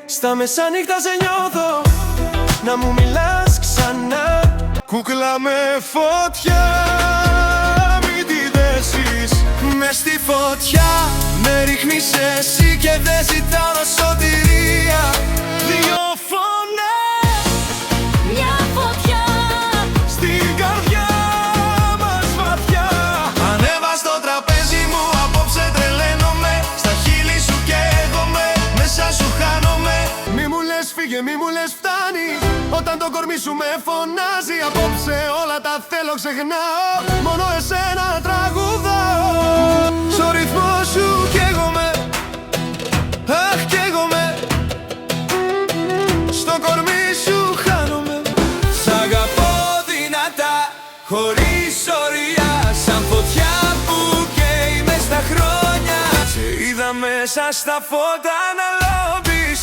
Στα μεσάνυχτα σε νιώθω να μου μιλάς ξανά. Κούκλα με φωτιά, μην τη δέσεις. Μες στη φωτιά με ρίχνεις εσύ και δεν ζητάω σωτηρία. Δυο φωνές, μια φωτιά στην καρδιά μας βαθιά. Ανέβα στο τραπέζι μου, απόψε τρελαίνομαι. Στα χείλη σου καίγομαι, μέσα σου χάνομαι. Μη μου λες φύγε, μη μου λες φτάνει. Όταν το κορμί σου με φωνάζει, απόψε όλα τα θέλω ξεχνάω. Μόνο εσένα τραγουδάω. Στο ρυθμό σου καίγομαι, αχ καίγομαι. Στο κορμί σου χάνομαι. Σ' αγαπώ δυνατά, χωρίς ωριά. Σαν φωτιά που καίει μες στα χρόνια. Σε είδα μέσα στα φώτα να λάμπεις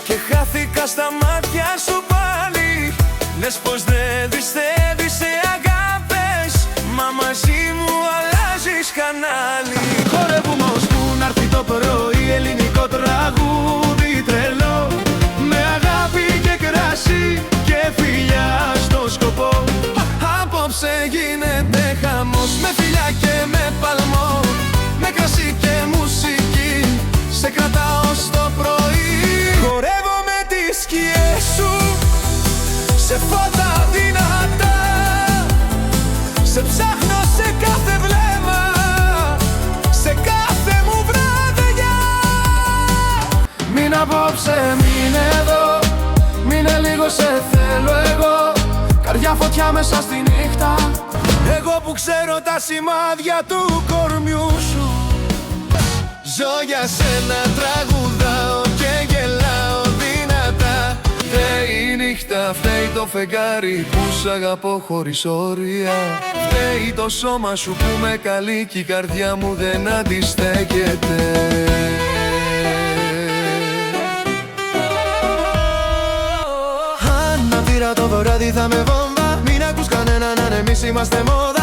και χάθηκα στα μάτια σου πάλι. Λες πως δεν πιστεύεις σε αγάπες, μα μαζί μου αλλάζεις κανάλι. Χορεύουμε ώσπου να'ρθεί το πρωί, ελληνικό τραγούδι τρελό. Με αγάπη και κρασί και φιλιά στο σκοπό. Απόψε γίνεται χαμός, με φιλιά και με παλμό. Με κρασί και μουσική, σε κρατάω στο πρωί. Χορεύω με τις σκιές σου, σε φώτα δυνατά. Σε ψάχνω σε κάθε βλέμμα, σε κάθε μου βραδιά. Μην απόψε, μείνε εδώ. Μείνε λίγο, σε θέλω εγώ. Καρδιά φωτιά μέσα στη νύχτα. Εγώ που ξέρω τα σημάδια του κορμιού σου. Ζω για σένα, τραγουδάω και γελάω δυνατά. Φταίει η νύχτα, φταίει το φεγγάρι που σ' αγαπώ χωρίς όρια. Φταίει το σώμα σου που με καλεί κι η καρδιά μου δεν αντιστέκεται. Αν απειρά το βράδυ θα με βόμβα. Μην ακούς κανέναν, αν εμείς είμαστε μόδα.